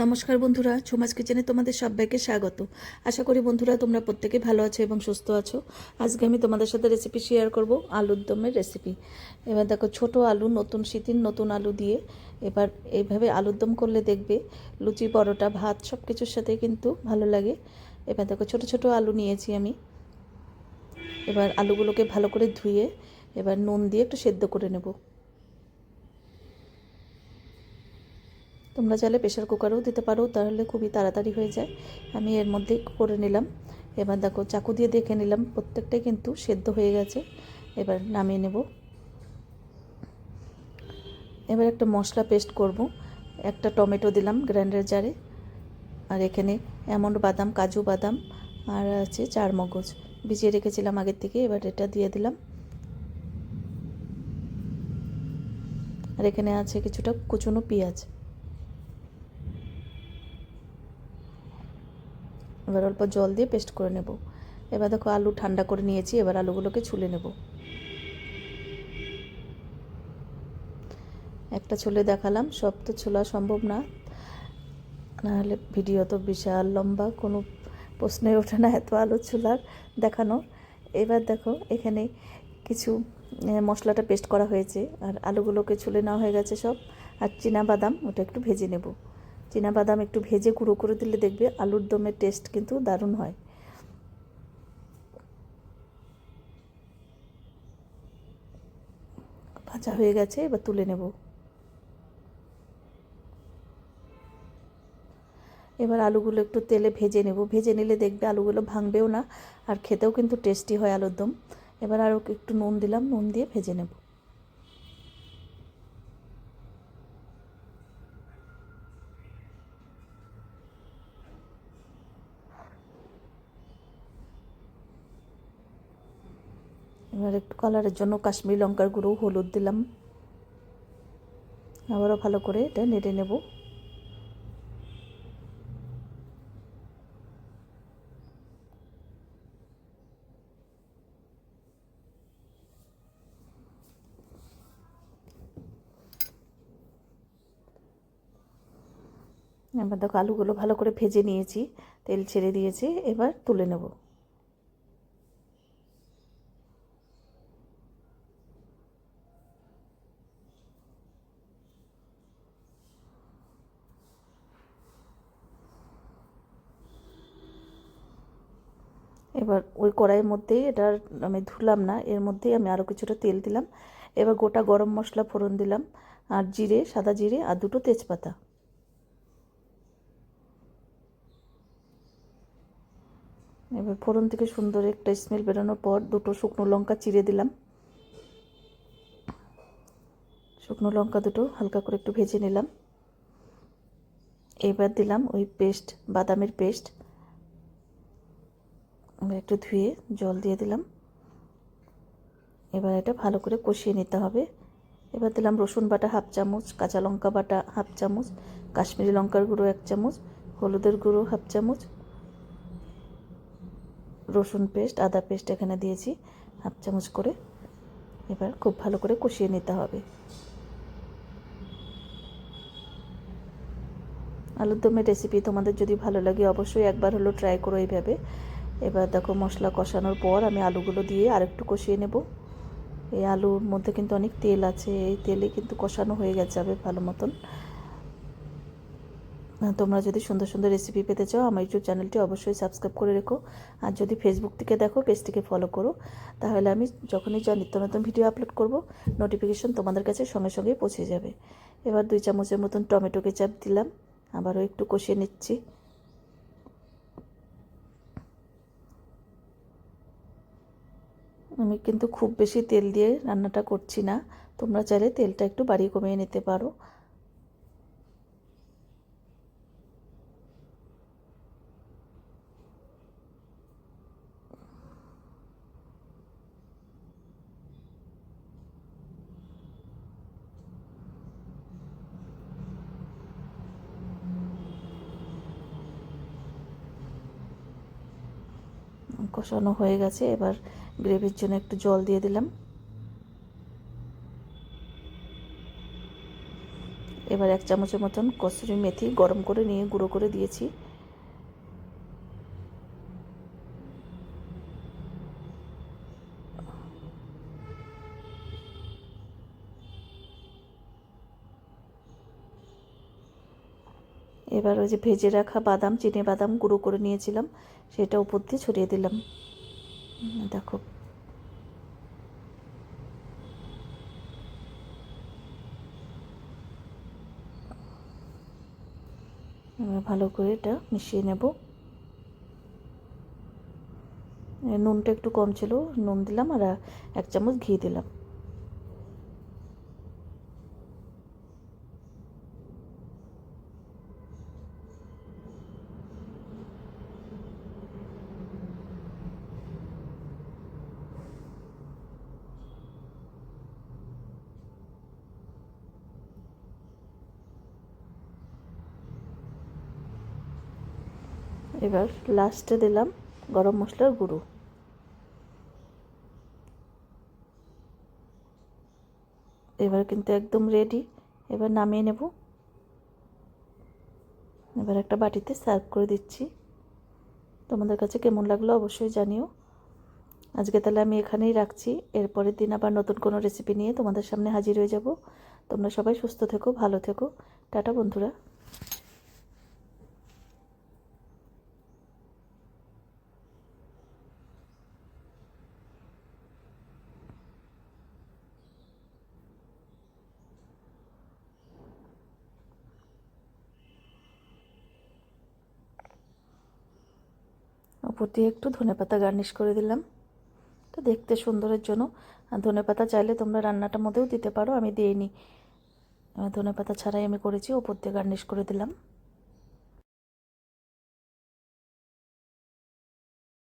নমস্কার বন্ধুরা, ছোমাস কিচেনে তোমাদের সবাইকে স্বাগত। আশা করি বন্ধুরা তোমরা প্রত্যেকে ভালো আছো এবং সুস্থ আছো। আজকে আমি তোমাদের সাথে রেসিপি শেয়ার করব, আলুর দমের রেসিপি। এবার দেখো, ছোট আলু, নতুন শীতের নতুন আলু দিয়ে এবার এইভাবে আলুর দম করলে দেখবে লুচি, পরোটা, ভাত সব কিছুর সাথে কিন্তু ভালো লাগে। এবার দেখো, ছোট ছোট আলু নিয়েছি আমি। এবার আলুগুলোকে ভালো করে ধুয়ে এবার নুন দিয়ে একটু সেদ্ধ করে নেব। তোমরা চাইলে প্রেশার কুকারেও দিতে পারো, তাহলে খুবই তাড়াতাড়ি হয়ে যায়। আমি এর মধ্যেই করে নিলাম। এবার দেখো, চাকু দিয়ে দেখে নিলাম প্রত্যেকটাই কিন্তু সেদ্ধ হয়ে গেছে। এবার নামিয়ে নেব। এবার একটা মশলা পেস্ট করব। একটা টমেটো দিলাম গ্রাইন্ডার জারে, আর এখানে আমন্ড বাদাম, কাজু বাদাম আর আছে চারমগজ ভিজিয়ে রেখেছিলাম আগের থেকে। এবার এটা দিয়ে দিলাম। আর এখানে আছে কিছুটা কুচনো পেঁয়াজ। এবার অল্প জল দিয়ে পেস্ট করে নেব। এবার দেখো, আলু ঠান্ডা করে নিয়েছি। এবার আলুগুলোকে ছুলে নেব। একটা ছুলে দেখালাম, সব তো ছোলা সম্ভব না, নাহলে ভিডিও তো বিশাল লম্বা, কোনো প্রশ্নই ওঠে না এত আলু ছোলার দেখানো। এবার দেখো, এখানে কিছু মশলাটা পেস্ট করা হয়েছে, আর আলুগুলোকে ছুলে নেওয়া হয়ে গেছে সব। আর বাদাম ওটা একটু ভেজে নেব। বাদাম একটু ভেজে গুঁড়ো করে দিলে দেখবে আলুর দমের টেস্ট কিন্তু দারুণ হয়। ভাজা হয়ে গেছে, এবার তুলে নেব। এবার আলুগুলো একটু তেলে ভেজে নেব। ভেজে নিলে দেখবে আলুগুলো ভাঙবেও না, আর খেতেও কিন্তু টেস্টি হয় আলুর দম। এবার আরও একটু নুন দিলাম, নুন দিয়ে ভেজে নেব। এবার একটু কালারের জন্য কাশ্মীরি লঙ্কার গুঁড়ো, হলুদ দিলাম। আবারও ভালো করে এটা নেড়ে নেব। এবার দেখো, আলুগুলো ভালো করে ভেজে নিয়েছি, তেল ছেড়ে দিয়েছি। এবার তুলে নেব। এবার ওই কড়াইয়ের মধ্যেই, এটা আমি ধুলাম না, এর মধ্যেই আমি আরও কিছুটা তেল দিলাম। এবার গোটা গরম মশলা ফোড়ন দিলাম, আর জিরে, সাদা জিরে আর দুটো তেজপাতা। এবার ফোড়ন থেকে সুন্দর একটা স্মেল বেরোনোর পর দুটো শুকনো লঙ্কা চিড়ে দিলাম। শুকনো লঙ্কা দুটো হালকা করে একটু ভেজে নিলাম। এবার দিলাম ওই পেস্ট, বাদামের পেস্ট। এবার একটু ধুয়ে জল দিয়ে দিলাম। এবার এটা ভালো করে কষিয়ে নিতে হবে। এবার দিলাম রসুন বাটা হাফ চামচ, কাঁচা লঙ্কা বাটা হাফ চামচ, কাশ্মীরি লঙ্কার গুঁড়ো 1 চামচ, হলুদের গুঁড়ো হাফ চামচ, রসুন পেস্ট, আদা পেস্ট এখানে দিয়েছি হাফ চামচ করে। এবার খুব ভালো করে কষিয়ে নিতে হবে। আলুর দমের রেসিপি তোমাদের যদি ভালো লাগে অবশ্যই একবার হলো ট্রাই করো এইভাবে। এবার দেখো, মশলা কষানোর পর আমি আলুগুলো দিয়ে আরেকটু কষিয়ে নেব। এই আলুর মধ্যে কিন্তু অনেক তেল আছে, এই তেলে কিন্তু কষানো হয়ে যাবে ভালো মতন। তোমরা যদি সুন্দর সুন্দর রেসিপি পেতে চাও আমার ইউটিউব চ্যানেলটি অবশ্যই সাবস্ক্রাইব করে রেখো। আর যদি ফেসবুক থেকে দেখো, পেজটিকে ফলো করো, তাহলে আমি যখনই যা নিত্য নতুন ভিডিও আপলোড করব নোটিফিকেশন তোমাদের কাছে সঙ্গে সঙ্গে পৌঁছে যাবে। এবার 2 চামচের মতন টমেটো কেচাপ দিলাম, আবারও একটু কষিয়ে নিচ্ছি। আমি কিন্তু খুব বেশি তেল দিয়ে রান্নাটা করছি না, তোমরা চাইলে তেলটা একটু বাড়িয়ে কমিয়ে নিতে পারো। কষানো হয়ে গেছে, এবার গ্রেভির জন্য একটু জল দিয়ে দিলাম। এবার 1 চামচের মতন কসুরি মেথি গরম করে নিয়ে গুঁড়ো করে দিয়েছি। এবার ওই যে ভেজে রাখা বাদাম, চিনে বাদাম গুঁড়ো করে নিয়েছিলাম, সেটা উপর দিয়ে ছড়িয়ে দিলাম। দেখো এবার ভালো করে এটা মিশিয়ে নেব। নুনটা একটু কম ছিল, নুন দিলাম আর 1 চামচ ঘি দিলাম। এবার লাস্টে দিলাম গরম মশলার গুঁড়ো। এবার কিন্তু একদম রেডি। এবার নামিয়ে নেব। এবার একটা বাটিতে সার্ভ করে দিচ্ছি। তোমাদের কাছে কেমন লাগলো অবশ্যই জানিও। আজকে তাহলে আমি এখানেই রাখছি। এরপরের দিন আবার নতুন কোনো রেসিপি নিয়ে তোমাদের সামনে হাজির হয়ে যাব। তোমরা সবাই সুস্থ থেকো, ভালো থেকো। টাটা বন্ধুরা। উপর দিয়ে একটু ধনেপাতা গার্নিশ করে দিলাম, তো দেখতে সুন্দরের জন্য। আর ধনেপাতা চাইলে তোমরা রান্নাটার মধ্যেও দিতে পারো, আমি দিইনি। ধনেপাতা ছাড়াই আমি করেছি, উপর দিয়ে গার্নিশ করে দিলাম।